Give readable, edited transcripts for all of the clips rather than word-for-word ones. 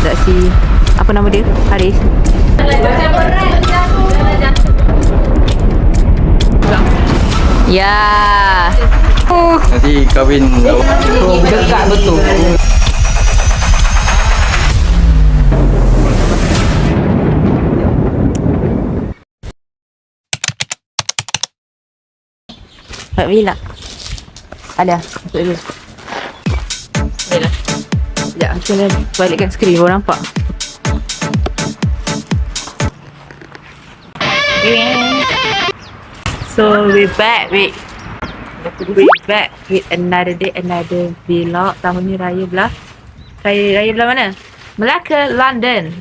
Tak si apa nama dia? Haris. Ya. Nanti kahwin Dekat betul. Pak Vila. Ada. Masuk dulu. Baiklah. Sekejap, aku nak balikkan skrin. Korang nampak? So, we're back with another day, another vlog. Tahun ni raya belah. Raya belah mana? Melaka, London.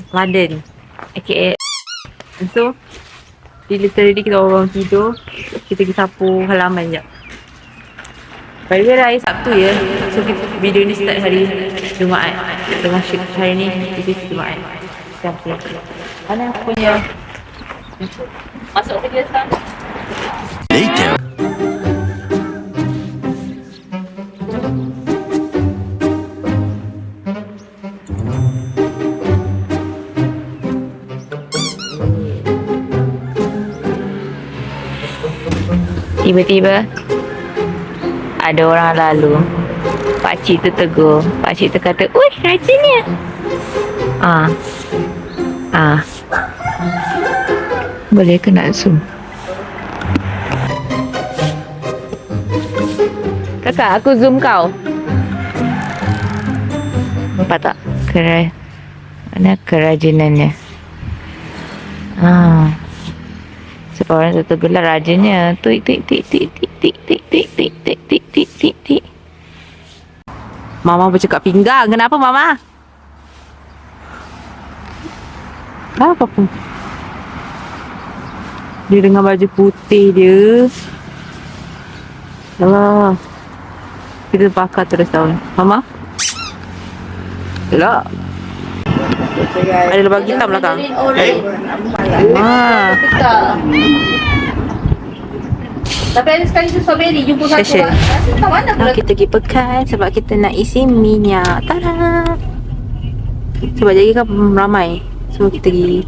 AKA. And so, literally kita orang tidur. Kita pergi sapu halaman sekejap. By the way, raya Sabtu ya. So, video ni start hari Jumaat. Dengan syukur hari ni, kita Jumaat. Mana aku punya? Masuk kerja sekarang. Later. Tiba-tiba ada orang lalu. Pakcik tu tegur. Pakcik tu kata, "Ui, rajinnya." Boleh ke nak zoom? Kakak, aku zoom kau. Nampak tak? Mana kerajinannya? Sebab orang tu tegur lah rajinnya. Tik. Mama bercakap pinggang. Kenapa Mama? Apa pun? Dia dengan baju putih dia. Allah. Kita bakar terus tahun. Mama? Tak. Ada lubang hitam belakang. Tapi ada sekali tu strawberry jumpa satu. Fashion. Tak mana pula. Kita pergi pekan sebab kita nak isi minyak. Tada. Sebab jadi kan ramai. So kita pergi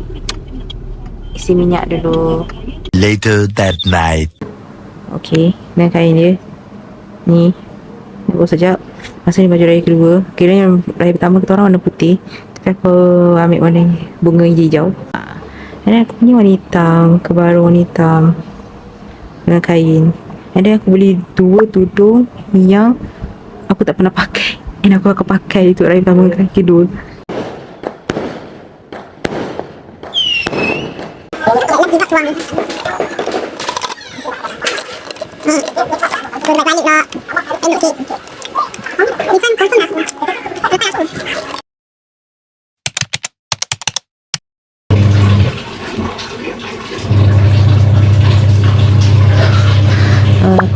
isi minyak dulu. Later that night. Okey, dengan kain dia. Ni. Bawa sekejap. Masa ni baju raya kedua. Kiranya raya pertama kita orang warna putih. Tapi aku ambil warna bunga hijau. Dan aku punya warna hitam. Kebaru warna hitam. Dengan kain. And then aku beli 2 tudung yang aku tak pernah pakai. And aku akan pakai untuk raya pertama dan kedua.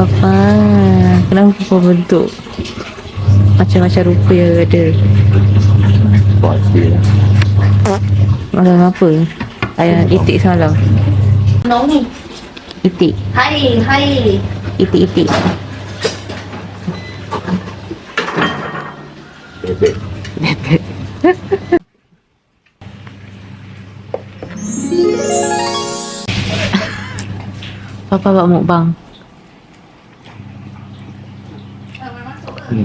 Papa, kenapa Papa bentuk macam-macam rupa yang ada? Malam apa? Ayah itik semalam. Naomi. Itik. Hai. Itik. Bebek. Papa buat mukbang.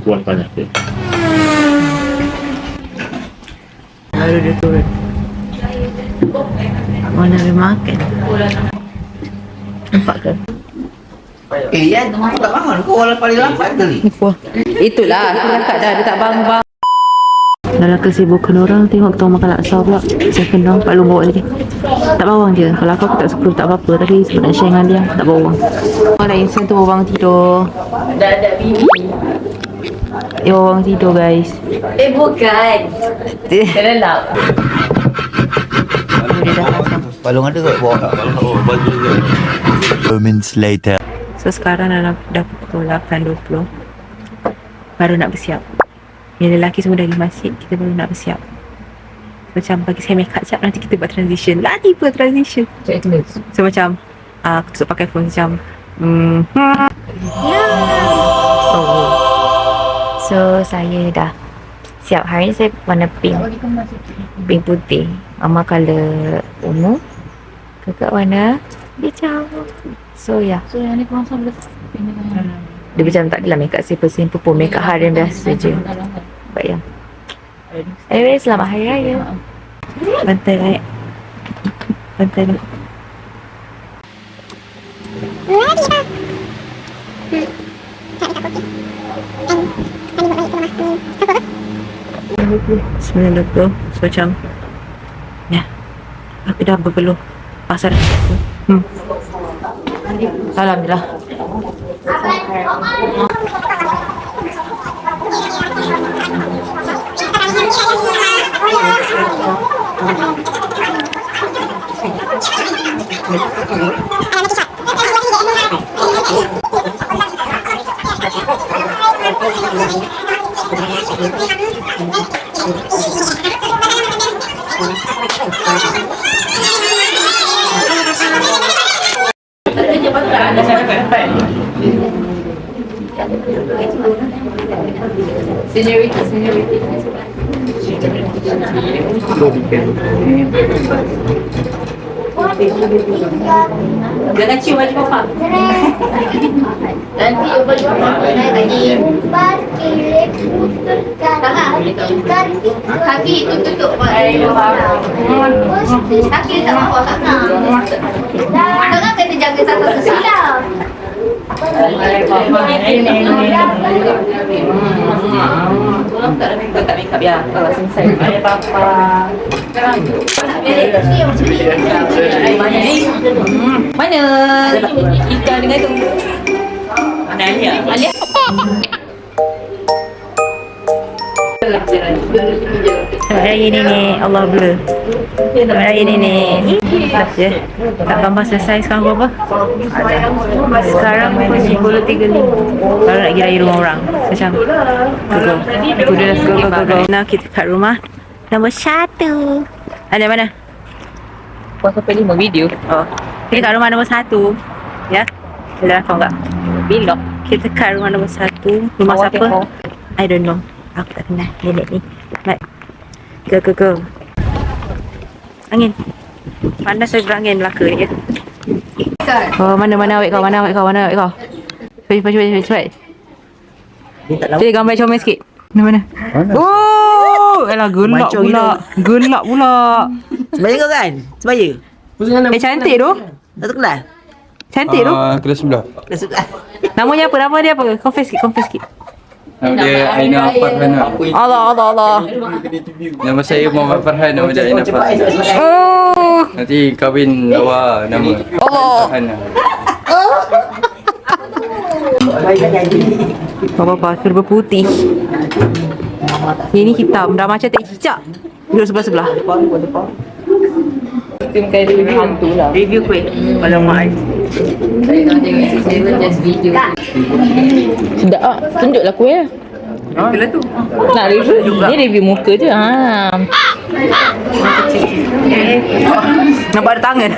Kuat banyak dia. Baru dia turun. Mana dia makan? Nampak ke? Ya, tu tak bangun. Kau orang paling lambat tadi. Ni kuah. Itulah, aku cakap dah, dia tak bangun. Dalam kesibukan orang, tengok kita makan laksa pula. Saya kena Pak Long bawa tadi. Tak bawang je. Kalau aku tak suka tak apa-apa. Tadi sebab nak share dengan dia, tak bawang. Orang lain sen tu bawang tidur. Dah ada bibi. Bawang tidur guys. Bukan. Kelelap. Dia dah pasang. Balong ada kat bawah. Baju dia. Moments later. So sekarang dah pukul 8.20. Baru nak bersiap. Yang lelaki semua dah pergi masjid, kita baru nak bersiap. Macam bagi saya make up sekejap, nanti kita buat transition. Lah tiba transition. So macam aku tutup pakai phone macam So saya dah Siap, hari ni saya warna pink. Pink putih. Mama colour ungu. Kakak warna hijau. So ya. So yang ni kurang 11. Dia macam tak adalah make up simple pun. Make up harian biasa je. Baik ya. Anyway, selamat Hari Raya. Bantai naik. Bantai ni. Sembilan 20. So macam ya, aku dah berpeluh pasal Alhamdulillah. Seniority. Jangan cium baju papa. Nanti baju apa? Naik lagi. Kaki itu tutup. Kaki tak mahu tak nak. Kakak kena jaga satu silam. Tolong tak ada make up ya. Kalau selesai. Ada papa. Mana ikan dengan itu? Mana Alia? Alia? Selamat Raya Nenek. Allah blur. Selamat Raya Nenek. Dah je. Tak gambar selesai sekarang berapa? Sekarang pukul 10.35. Baru nak pergi raya rumah orang. Macam go. Aku dah go. Now kita kat rumah nombor 1. Ada mana? Puas sampai 5 video. Oh. Kita kat rumah nombor 1. Ya. Dah tahu tak? Bila? Kita kat rumah nombor 1. Rumah siapa? I don't know. Aku tak kenal nenek ni. Baik. Go. Angin. Panas saya berangin Melaka ni ya. Oh, mana awet kau? Cepat. Jadi gambar comel sikit. Mana? Oh, elah gelak pula. Sebaya kau kan? Sebaya. Cantik tu. Satu kelas. Cantik tu. Kelas sebelah. Kelas sebelah. Namanya apa? Nama dia apa? Confess sikit. Nama dia Aina Farhana. Allah. Nama saya Muhammad Farhan. Nama dia Aina Farhana. Oh. Nanti kahwin lawa nama Allah. Farhana. Apa serba putih. Ini hitam. Dah macam tak cicak. Duduk sebelah-sebelah. Review kuih. Kalau mak Sedap ah. Tunjuklah kuih. itulah tu. Nak review juga. Ni review muka je. Nampak ada tangan.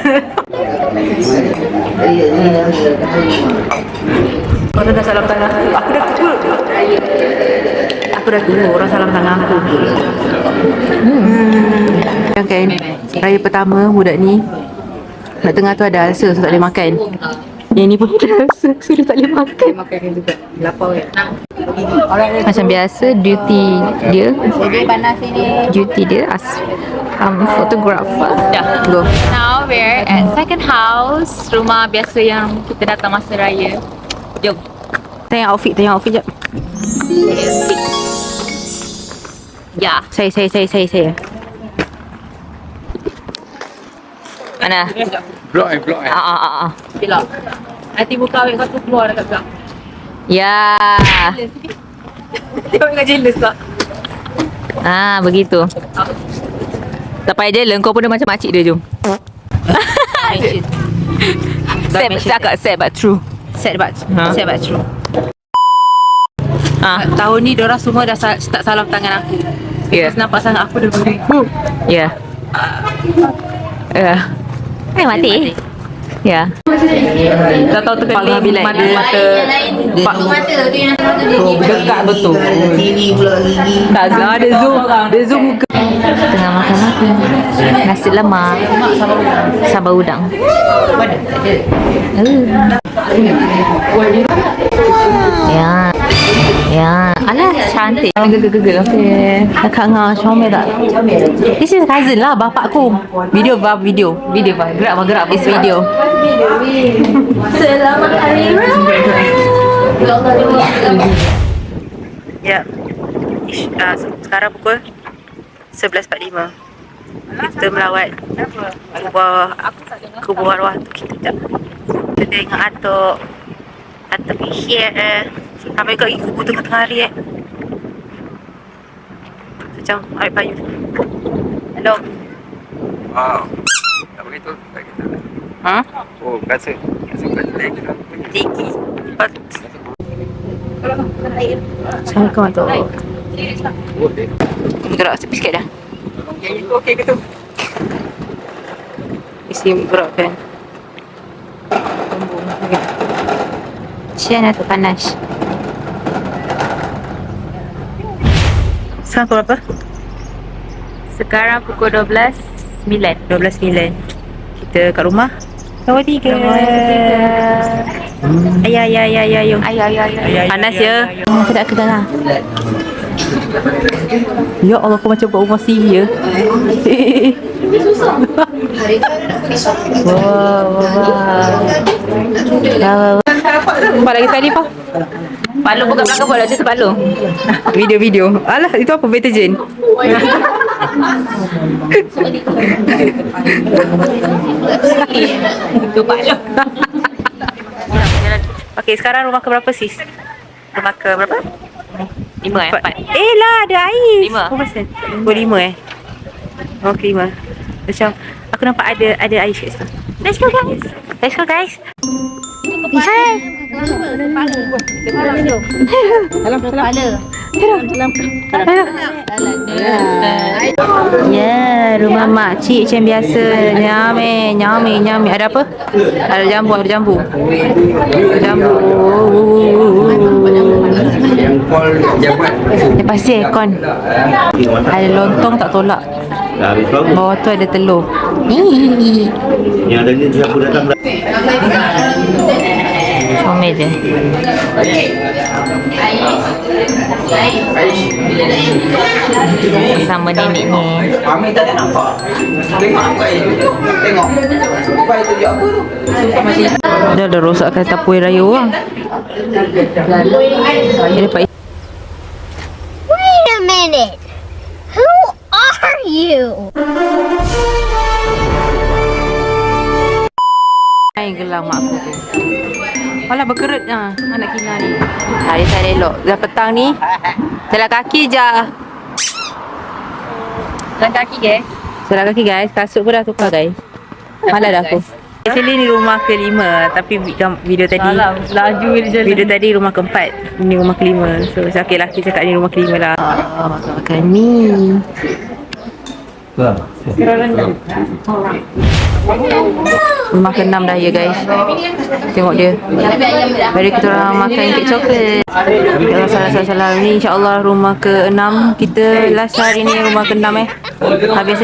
Orang dah salam tangan aku. Aku dah tunggu orang salam tangan aku. Kan raya pertama budak ni kat tengah tu ada ulcer, so tak boleh makan. Yang ni pun ada ulcer, sudah tak boleh makan. Juga lapar ya. Macam biasa duty dia photographer. Dah go. Now we're at second house. Rumah biasa yang kita datang masa raya. Jom. Tengok outfit jap. Ya. Saya. Mana? Blok. Bila. Nanti buka awet kau tu keluar dekat belakang. Ya. Tengok dengan jealous tak? Begitu. Tak payah jealous, kau pun dah macam makcik dia, jom. Sad but true. Sad but true. Tahun ni diorang semua dah start salam tangan aku. Ya. Terus nampak sangat aku dah beri. Ya. Mati. Ya. Tak tahu terkeling mata Mata tu yang Dekat betul. Sini pula gigi. Tak ada zoom. Dia zoom muka. tengah makan nasi lemak sambal udang. Ya. Ya, alah cantik. Gegel. Okey. Kakak ngah comel tak? This is cousin lah bapakku. Video. Gerak. This video. Selamat hari raya. Ya. Sekarang pukul 11.45. Kita melawat kubur arwah tu kita tengok atuk Isyek sampai kat kubur tu tengah hari macam ambil payung. Hello. Tak begitu. Tak kita. Ha? Oh, rasa tinggi. Assalamualaikum atuk. Gerak sikit dah. Okey ke tu? Isi gerakkan. Sian tu panas. Sekarang pukul berapa? Sekarang pukul 12.09. 12.09. Kita kat rumah. Nombor 3. Ayah. Panas ya. Sedap ke tengah? Ya Allah, kau macam buat rumah sendiri ya. Wow. Apa lagi tadi Pak? Palu buka belakang boleh cerita palu. Video. Alah, itu apa? Vitagen. Itu palu. Okey, sekarang rumah ke berapa sis? Rumah ke berapa? 5 4. Lah, ada ais. 5. Oh, pasal. 5 Okey, 5. Macam aku nampak ada ais kat situ. Let's go guys. Hai. Ya, rumah makcik macam biasa. Nyami. Ada apa? Ada jambu. Dia pasti aircon. Ada lontong tak tolak. Bawah tu ada telur. Yang ada ni siapa datang Comel je. Sama nenek ni. Mami tak ada nampak. Tengok apa itu? Tengok. Apa itu dia apa tu? Dia dah rosakkan tapui raya orang. Dia dapat Wait a minute. Who are you? air gelang mak aku tu. Alah berkerut anak Kina ni. Dia tak elok. Dah petang ni. Jalan kaki je. Jalan kaki guys. Kasut pun dah tukar guys. Malah dah aku. Actually ni rumah ke-5. Tapi video tadi Laju dia jalan. Video tadi rumah ke-4. Ni rumah ke-5. So okey lah, kita cakap ni rumah ke-5 lah. Makan mi. Rumah ke-6 dah ya guys. Tengok dia. Mari kita orang makan kek coklat. Jangan salah-salah. Ni insyaAllah rumah ke-6. Kita last hari ni rumah ke-6 Habis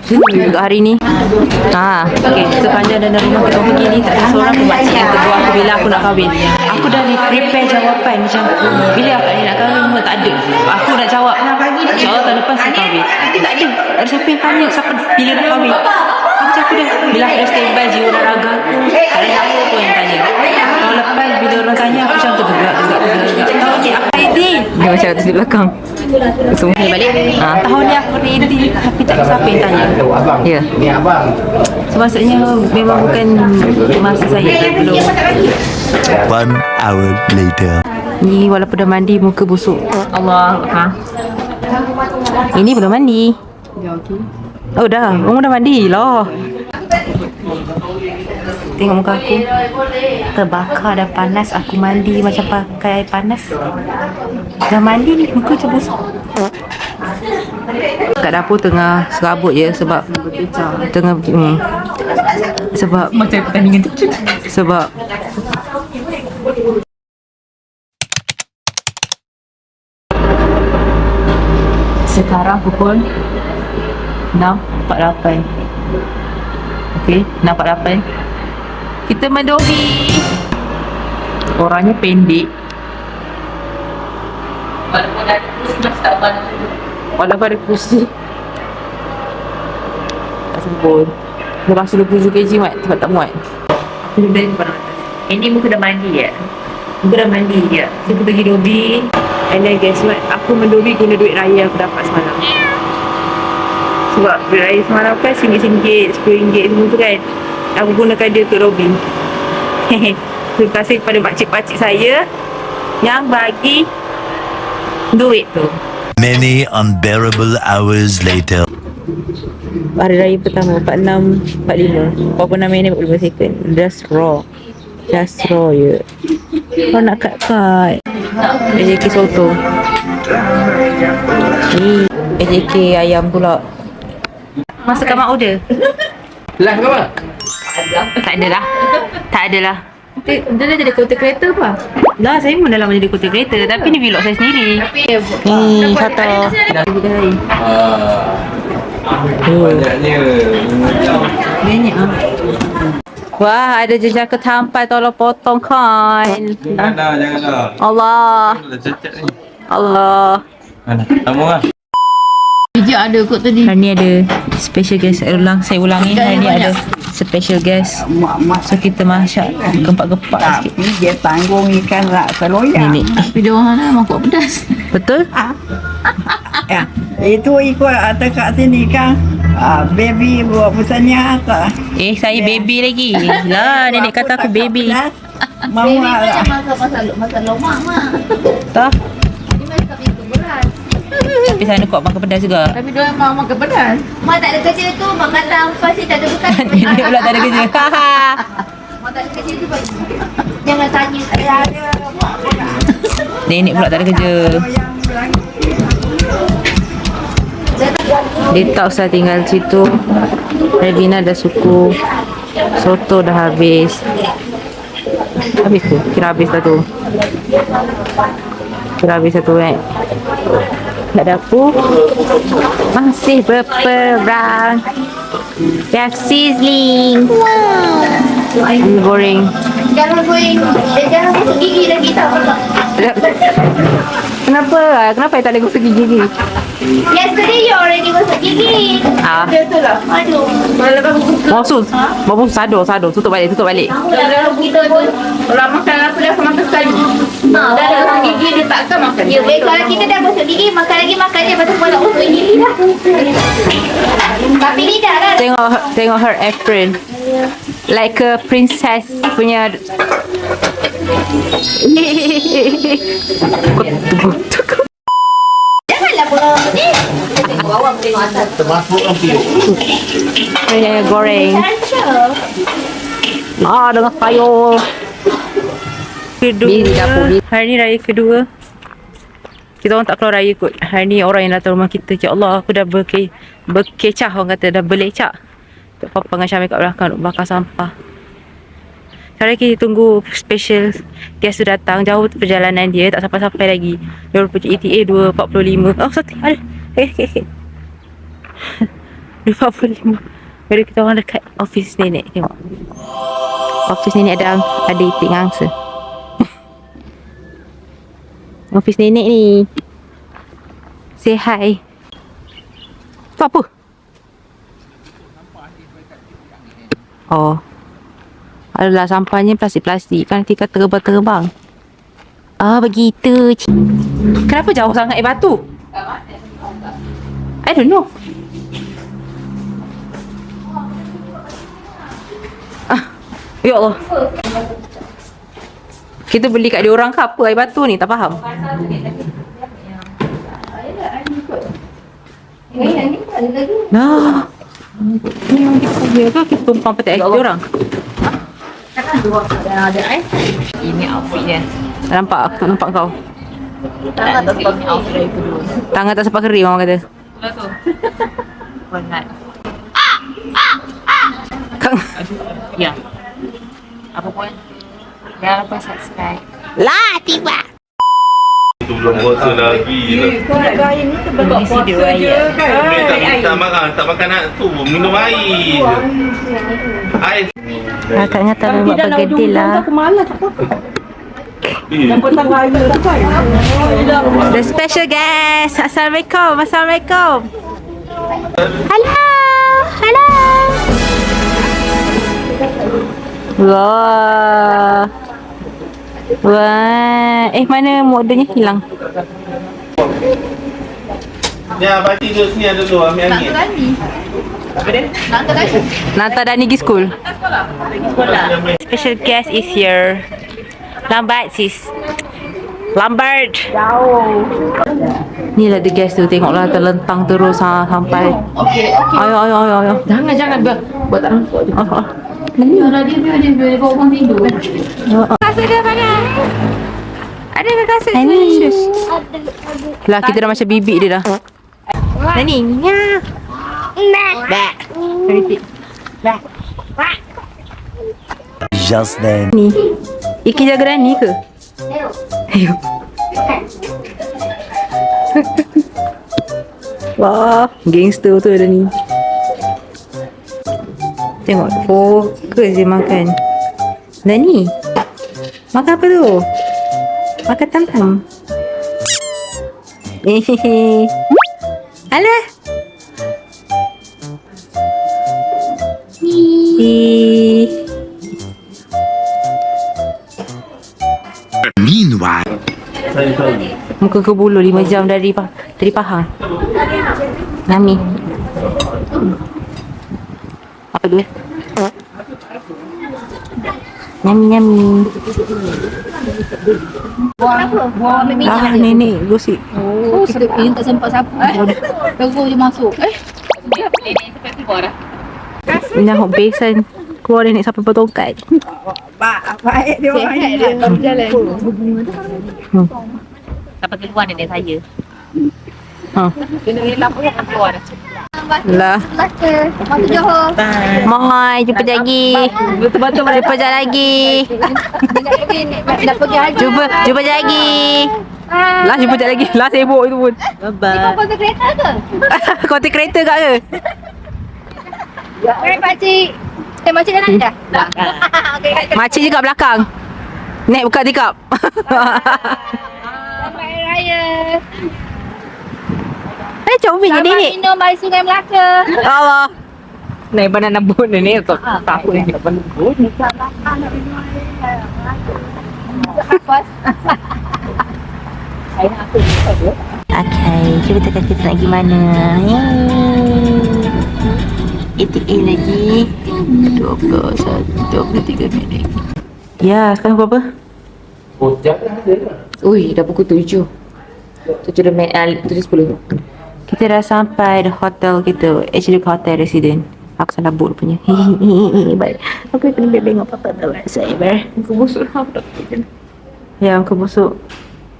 untuk hari ni. Okay, sepanjang dan rumah kita pergi ni tak ada seorang pun makcik yang tegur aku bila aku nak kahwin. Aku dah prepare jawapan macam bila akak ni nak kahwin pun tak ada. Aku nak jawab InsyaAllah tahun lepas saya kahwin. Tak ada. Tak ada siapa yang tanya siapa bila nak kahwin. Aku cakap dah bila aku dah standby jiwa dan raga aku, tak ada siapa pun yang tanya. Tahun lepas bila orang tanya aku macam tergerak. Tahun ni aku ready. Dia macam atas di belakang. Semua ni balik. Tahun ni aku ready tapi tak ada siapa yang tanya. Ya. Ni abang. So maksudnya memang bukan masa saya belum. 1 hour later. Ni walaupun dah mandi muka busuk. Allah. Ini belum mandi. Oh dah, kamu dah mandi lah. Tengok muka aku terbakar dah panas. Aku mandi macam pakai air panas. Dah mandi ni muka macam busuk. Kat dapur tengah serabut je sebab tengah Sebab macam pertandingan tu. Sebab sekarang pukul 6.48. Okey, 6.48. Kita mendobi. Orangnya pendek. Walaupun ada kursi tak sempur. Dah basuh 27 kg mat, sebab tak muat. Aku duduk dari depan atas. Ini muka dah mandi ya. Muka dah mandi je. So aku pergi dobi. And then guess what? Aku mendobi guna duit raya aku dapat semalam. Sebab duit raya semalam kan RM1, RM10 semua tu kan. Aku gunakan dia untuk dobi. Terima kasih kepada makcik-pakcik saya yang bagi duit tu. Many unbearable hours later. Hari raya pertama 46, 45 berapa 6 minit 45 second. Just raw je. Kau nak cut AJK soto ni AJK ayam pula. Masukkan mak order. Lah ke apa? Tak adalah dia dah jadi content creator apa? Lah saya pun dah lama jadi content creator. Tapi ni vlog saya sendiri. Ni kata Banyaknya. banyak wah, ada jejak ketampai tolong potong kan. Jangan dah. Allah. Dah cacat ni. Allah. Mana? Sambung lah. Hari ni ada special guest. Saya ulangi. Hari ni ada special guest. So kita masak gempak-gempak sikit. Tapi dia tanggung ikan rak seloyak. Nenek. Tapi dia orang nak makan pedas. Betul? Ya, itu ikut atas kat sini kan. Baby buat pesannya tak. Saya baby lagi. Lah, nenek kata aku baby. Mau Baby macam masak lomak mak. Tak? Dia masak itu berat. Tapi sana kuat makan pedas juga. Tapi dia orang mau makan pedas. Mak tak ada kerja tu, mak kata ampas sih tak ada bekas. Nenek pula tak ada kerja. Mak tak ada kerja tu bagi. Jangan tanya saya ada. Nenek pula tak ada kerja. Dia usah tinggal situ. Revina dah suku. Soto dah habis. Habis tu? Kira habis dah tu. Kira habis satu kan. Kat dapur masih berperang. We have sizzling. Wow. Goreng. Jangan gosok gigi lagi tak apa. Kenapa? Kenapa tak ada gosok gigi ni? Yesterday you already gosok gigi. Betul lah. Aduh. Mau sado. Tutup balik. Kalau kita pun kalau makan apa dah makan sekali. Dah ada gosok gigi dia takkan makan. Ya baik, kalau kita dah gosok gigi, makan lagi lepas tu nak gosok gigi dah. Tapi lidah dah. Tengok her apron. Like a princess punya. Janganlah bola ni. Bawah tengok atas. Goreng. Cancer. Dengan sayur. Kedua, hari ni raya kedua. Kita orang tak keluar raya kot. Hari ni orang yang datang rumah kita, ya Allah, aku dah berkecah, orang kata dah berlecak. Tok Papa dengan Syamil kat belakang duk bakar sampah. Sekarang kita tunggu special guest tu datang. Jauh perjalanan dia, tak sampai-sampai lagi. Dia rupanya ETA 2.45. Oh, sorry. Ada. Okay. 2.45. Baru kita orang dekat office nenek. Tengok. Office nenek ada itik angsa. Office nenek ni. Say hi. Tu apa? Oh. Adalah sampahnya plastik-plastik. Kan nanti kata terbang-terbang. Begitu. Kenapa jauh sangat batu? I don't know. Ya Allah. Kita beli kat dia orang ke apa air batu ni? Tak faham. Nah. Ni yang kita kita tumpang petik air dia orang. Ini outfit dia. Nampak? Aku tak nampak kau. Tangan tak sempat outfit kedua. Tangan tak sempat kering orang kata. Kang. Ya. Apa pun. Jangan lupa subscribe. Lah, tiba. Belum puasa lagi. Kau nak raya ni sebelum puasa je kan? Tak makan nak tu, minum air. Air. Kakak ngata memang bergedil lah. Aku malas tak apa. Yang petang raya dah kan? The special guest. Assalamualaikum. Assalamualaikum. Hello. Hello. Wah. Wah. Mana modenya hilang? Ya, parti duduk sini dulu, ambil angin. Nata Dani pergi school. Special guest is here. Lambat sis. Lambat. Ni lah the guest tu. Tengoklah terlentang terus sampai. Okey. Ayo. Jangan buat tak nampak je. Kalau dia bawa orang tidur. Kasut dia mana? Ada ke kasut ni? Lah kita dah macam bibik dia dah. Nani. Nya. Ba. Just then. Ni. Iki jaga Rani ke? Ayo. Wah, gangster tu ada ni. Tengok, fokus dia makan. Nani, makan apa tu? Makan tam-tam. Alah. Meanwhile. Muka ke bulu 5 jam dari Pahang. Nami. Apa tu? Nyami. Ah, nenek gosip. Oh, sedap. Ini tak sempat siapa. Tunggu je masuk. Nak besan. Keluar nenek sampai bertongkat. Baik dia orang ni. Baru jalan. Sampai keluar nenek saya. Kena elak pun akan keluar. Lah. Melaka. Mata Johor. Mohon jumpa lagi. Betul-betul jumpa lagi. Nak pergi haji. Jumpa lagi. Lah jumpa lagi. Lah sibuk itu pun. Kau pakai kereta ke? Konti kereta kat ke? Hai pakcik. Makcik dah naik dah? Okey. Makcik je kat belakang. Naik buka tikap. Selamat Hari Raya. Comel je nenek. Minum air Sungai Melaka. Allah. Naik banana boat nenek tak tahu ni banana boat. Okay, cuba tekan kita nak pergi mana. ATA lagi 23 minit. Ya, sekarang berapa? Ui, dah pukul 7. 7:10. Kita dah sampai di hotel kita. Actually hotel resident. Aku salah book punya. Baik. Aku kena bengok apa tak saya ber. Aku busuk apa tak. Ya, aku busuk.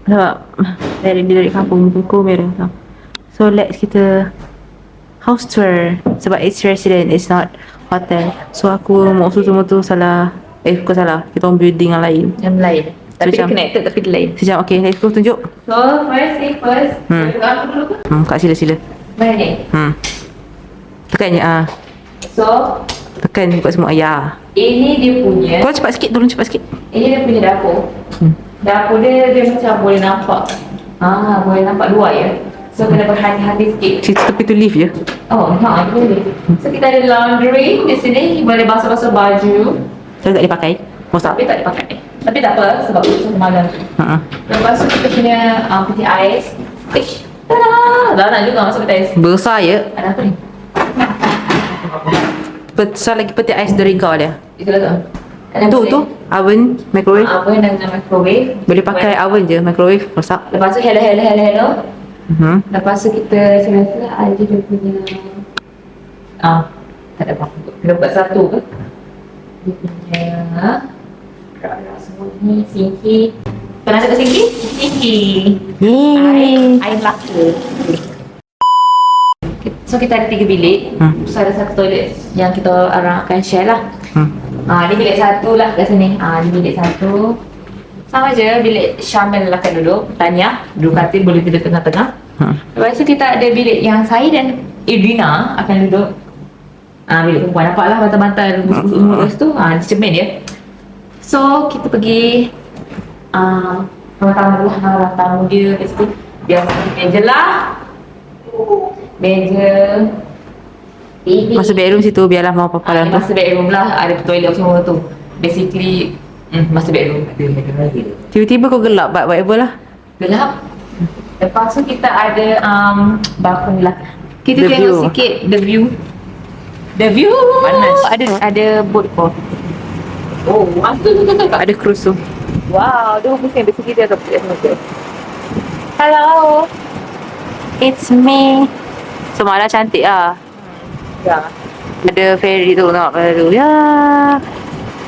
Sebab dari kampung aku merah. So let's kita house tour. Sebab it's resident, it's not hotel. So aku maksud semua tu salah. Bukan salah. Kita orang building yang lain. Yang lain. Tapi Macam- connected tapi lain. Sejam, okay, let's go tunjuk. So, first thing first. Aku dulu ke? Kak sila. Mana ni? Tekan je, So, tekan buka semua, ya. ini dia punya. Kau cepat sikit, tolong cepat sikit. Ini dia punya dapur. Dapur dia macam boleh nampak. Boleh nampak luar ya. So kena berhati-hati sikit. Situ tepi tu lift je. Oh, itu boleh. So kita ada laundry di sini. Boleh basuh-basuh baju. Saya tak boleh pakai. Masa. Tapi tak dipakai. Tapi tak apa sebab kita malam. Lepas tu kita punya peti ais. Ish. Tada! Dah nak juga masuk peti ais. Besar je. Ada apa ni? Besar lagi peti ais dari kau dia. Itulah tu. Tu, oven, microwave. Oven dan microwave. Boleh pakai oven je, microwave rosak. Lepas tu hello. Lepas tu kita rasa ada dia punya tak ada apa-apa. Kena buat satu ke? Dia punya rak-rak semua ni, sinki. Pernah tengok sinki? Sinki. Yeay. Air Melaka. So kita ada 3 bilik. So ada satu toilet yang kita orang akan share lah. Ni bilik satu lah kat sini. Ni bilik satu. Sama je, bilik Syamil akan duduk. Tanya, duduk katil boleh tidur tengah-tengah. Lepas tu kita ada bilik yang saya dan Idrina akan duduk. Bilik perempuan. Nampak lah bantal-bantal rumus tu. Cermin dia. So kita pergi tamu lah, tamu dia. Lepas tu dia meja lah. Meja. TV. Masuk bedroom situ biarlah mau apa dalam tu. Masuk bedroom lah, ada toilet semua tu. Basically, masuk bedroom. Tiba-tiba kau gelap, buat whatever lah. Gelap. Lepas tu kita ada balcony lah. Kita The tengok view. sikit the view. The view. Panas. Ada boat ko. Oh, tu. Ada cruise tu. Wow, dia pusing basically dia akan pergi sama tu. Hello. It's me. Semalam cantik lah. Ya. Ada ferry tu nak baru. Ya.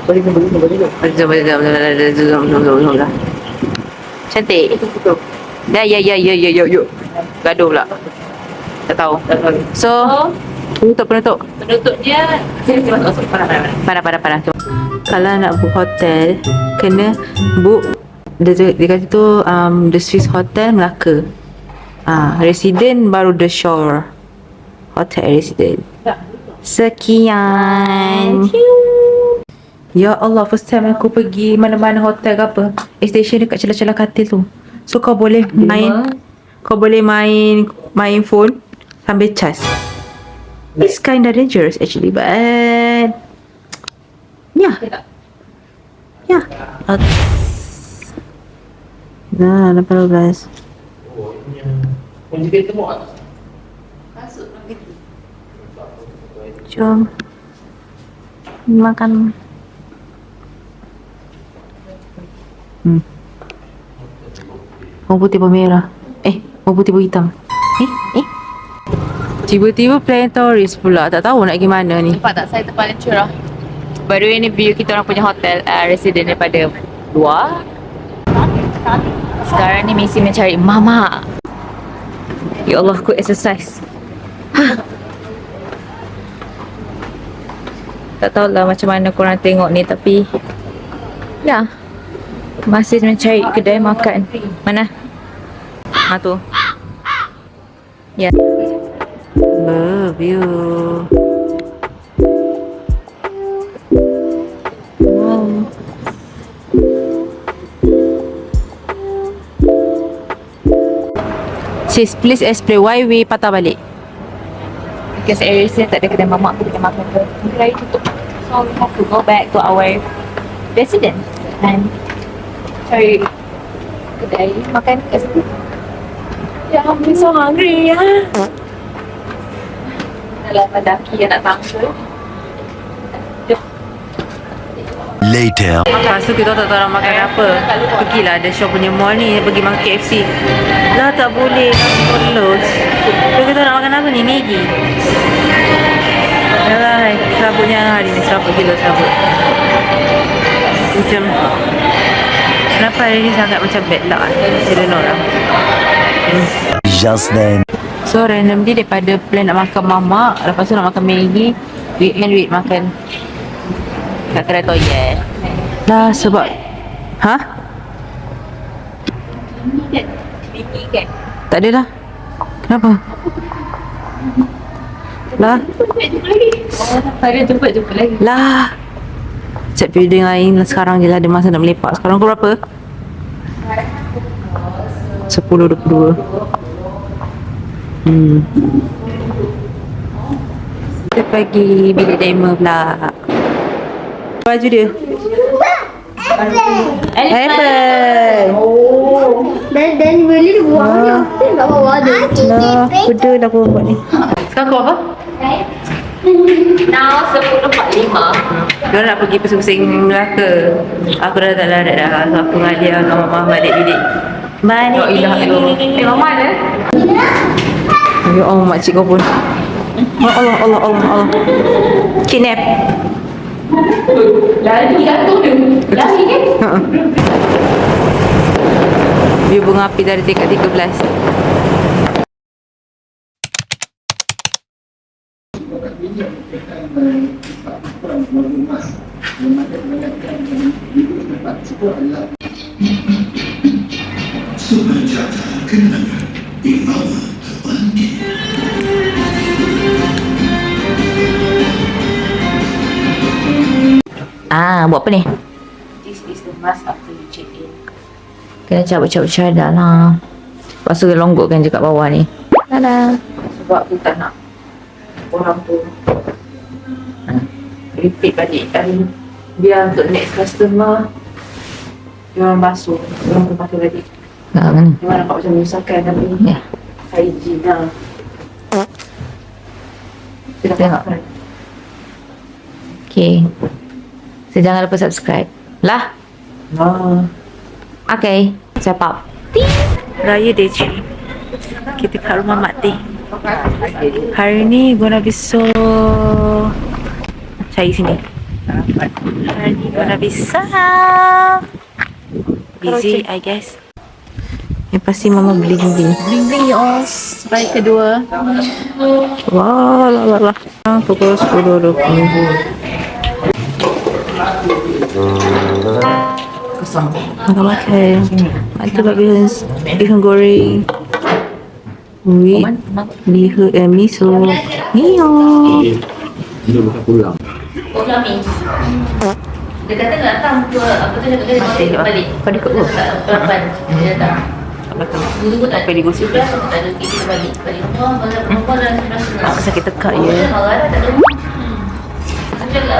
Boleh. Zoom. Cantik. Dah ya. Gaduh pula. Tak tahu. So, penutup. Penutupnya sini masuk. Parah. Kalau nak book hotel, kena book dia kata tu The Swiss Hotel Melaka. Resident baru The Shore Hotel Resident. Sekian. Ya Allah, first time aku pergi mana-mana hotel ke apa, station dekat celah-celah katil tu. So kau boleh main phone sambil charge. It's kinda dangerous actually, but yeah. Nah, 18. Jom makan. Mau putih apa merah? Mau putih apa hitam? Tiba-tiba plan tourist pula. Tak tahu nak pergi mana ni. Nampak tak saya terpaling curah. By the way, ni view kita orang punya hotel resident daripada luar. Sekarang ni misi mencari mama. Ya Allah, aku exercise. Tak tahulah macam mana korang tengok ni, tapi ya, masih mencari kedai makan. Mana? Tu. Ya. Love you. Wow. Sis, please explain why we patah balik. Because area sini tak ada kedai mamak, kita makan ke kedai tutup. So we have to go back to our residence and cari kedai makan kat situ. Ya, I'm so hungry ya. Dalam mendaki yang nak tangsel. Later. Lepas tu kita tak tahu nak makan apa. Pergilah ada shop punya mall ni, pergi makan KFC. Lah tak boleh, kami close. So kita nak makan apa ni? Maggi. Yalah, serabutnya hari ni, serabut gila serabut. Macam kenapa hari ni sangat macam bad luck? I don't know lah. Just then. So randomly daripada plan nak makan mamak, lepas tu nak makan Maggi, weekend makan kat kedai toyet. Lah sebab tak ada lah. Kenapa? Lah Ada jumpa lagi. lah cek building lain lah. Sekarang je lah ada masa nak melepak. Sekarang kau berapa? 10.22. Kita pergi bilik demo pula. Baju dia Elephant. Dan boleh buang dia. Tak bawa ada. Lah, benda dah aku buat ni. Sekarang kau apa? Now 10.45. Dia nak pergi pusing-pusing Melaka. Aku dah tak larat dah. So aku dengan dia dengan Mama balik bilik. Balik bilik. Mama mana? Ya Allah, makcik kau pun. Allah. Kidnap. Lari jatuh dia. Lari kan? View bunga api dari tingkat 13. Buat apa ni? This is the mask after you check in. Kena cabut-cabut cadar lah. Lepas tu longgokkan je kat bawah ni. Tada. Sebab aku tak nak orang tu repeat balik. Dan biar untuk next customer dia orang basuh, dia orang pakai balik. Mana? Dia orang nampak macam menyusahkan tapi Ya. hygiene lah. Kita Tengok. Okay. So jangan lupa subscribe. Lah. Okay. Step up. Raya Day 3. Kita kat rumah Mak Teh. Hari ni gonna be so... Cari sini. Hari ni gonna be so... Busy, I guess. Yang pasti mama bling-bling. Bling-bling yours. Baik kedua. Wah, lah. Pukul 10.20. Makan makan. Ada bihun goreng. Wih, bihun miso. Iyo. Dia kata nak datang ke apa tu dia balik. Kau ikut ke? 8 dia datang. Dulu tak Sampai digosip. tak ada kita balik rumah pasal perempuan dan rasa. Aku sakit tekak ya. Marah tak ada.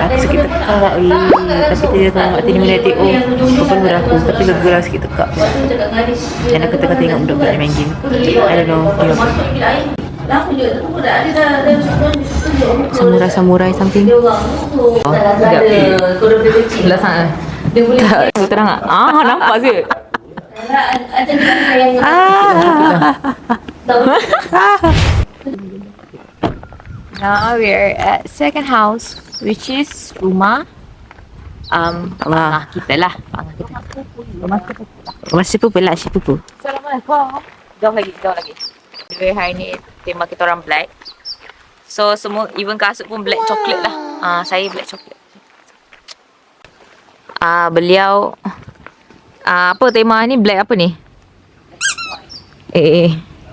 Aku sakit tekak tapi dia tahu Mak Teh ni melihat open pada aku tapi lega lah sikit tekak. Dan aku tengah tengok budak-budak ni main game. I don't know. Samurai something. Oh, sekejap. Korang dia kecil. Belah sana. Dia boleh Tak terang tak? Nampak je. ada yang Now we are at second house, which is rumah kita lah. Rumah sepupu lah, sepupu. Assalamualaikum. Jauh lagi. Anyway, hari ni tema kita orang black. So semua, even kasut pun black coklat lah. Saya black coklat. Beliau apa tema ni, black apa ni?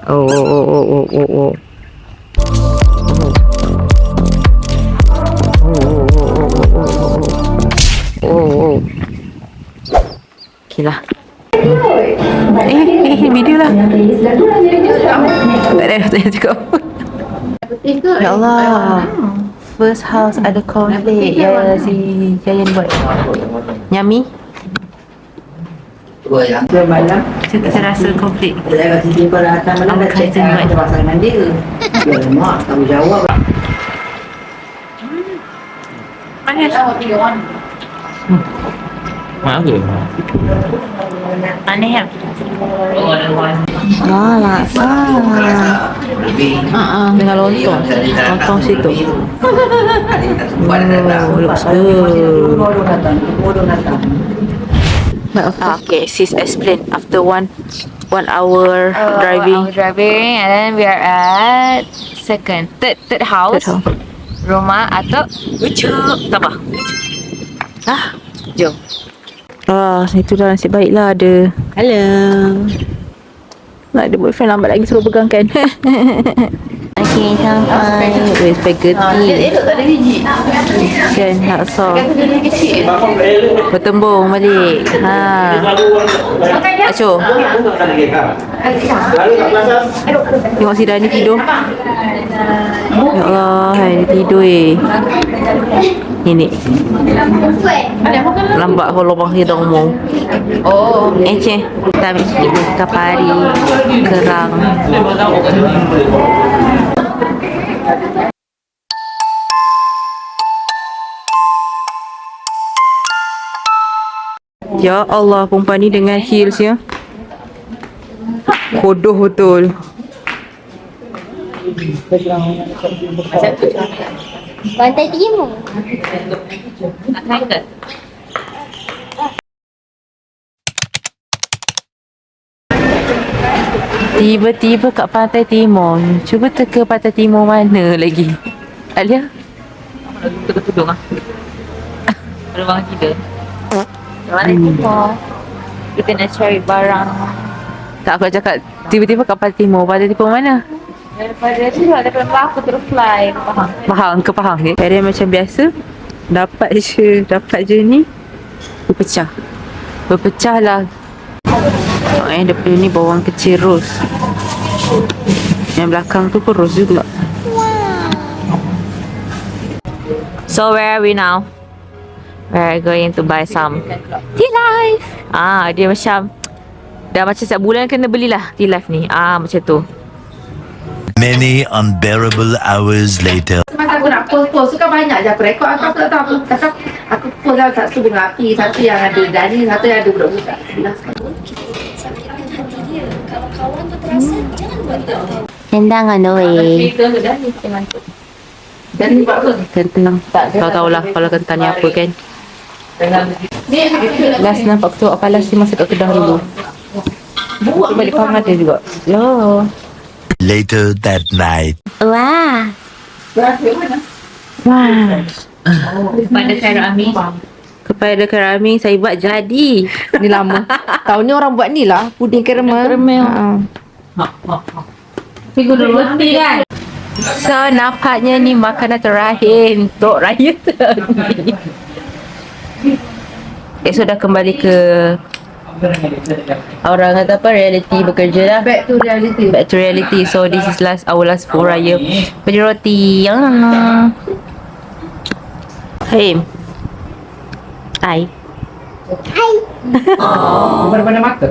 Oh. Okay lah. Video lah. Tak ada cakap. Ya Allah. First house ada konflik. Ya si Jayan buat. Nyami. Semalam Saya rasa konflik. saya kasi jumpa datang malam dah check ada pasangan dia. Ya mak tahu jawab. Aneh kan? Laksa. Dengan lontong. Lontong situ. Looks good. Okay, sis explain after one hour driving. And then we are at third house. Rumah atau Ucup. Tak apa. Jom. Itu dah nasib baik lah ada. Hello. Nak ada boyfriend lambat lagi suruh pegangkan. Okay, sampai. Spaghetti. elok tak ada biji. Kan, laksa. Bertembung balik. Aco. Tengok si Dani tidur. Ya Allah, hai, dia tidur Ini. Lambat kalau lubang kita ngomong. Cik. Kita ambil sikit kapari, kerang. Ya Allah, perempuan ni dengan heels ya. Bodoh betul. Pantai Timur. Tiba-tiba kat Pantai Timur. Cuba teka Pantai Timur mana lagi. Alia. Tutup tudung ah. Kalau bang kita. Assalamualaikum. Kita nak cari barang. Tak, aku cakap tiba-tiba kapal timur. Kapal timur mana? Daripada tu lah, daripada Melaka terus fly. Faham? Faham, kau faham ke? Cara macam biasa. Dapat je ni. Berpecah lah. Yang depan ni bawang kecil rose. Yang belakang tu pun rose juga. So where are we now? We're going to buy some tea life. Dia macam dah macam setiap bulan kena belilah tea life ni. Macam tu. Many unbearable hours later. Masa aku nak post tu kan banyak je aku rekod. Aku tak tahu. Aku post dalam satu bunga api. Satu yang ada dani. Satu yang ada budak-budak. Tendangan oi. Cerita tu dah ni memang tu. Dan ni buat apa? Kentang. Tahu-tahulah kalau kentang ni apa kan. Last nampak tu apa last ni masa kat Kedah dulu. Aku balik Pahang ada juga. Yo. Later that night. Wah. Pada Khairul Amin. Kepada Keraming saya buat jadi. Ni lama. Tahun ni orang buat ni lah. Puding karamel. Cikgu dulu berhenti kan? So nampaknya ni makanan terakhir untuk raya ni. Esok dah kembali ke orang kata apa, reality bekerja lah. Back to reality. Back to reality. So this is our last full raya. Beli roti. Hey. Hai. Mana mata?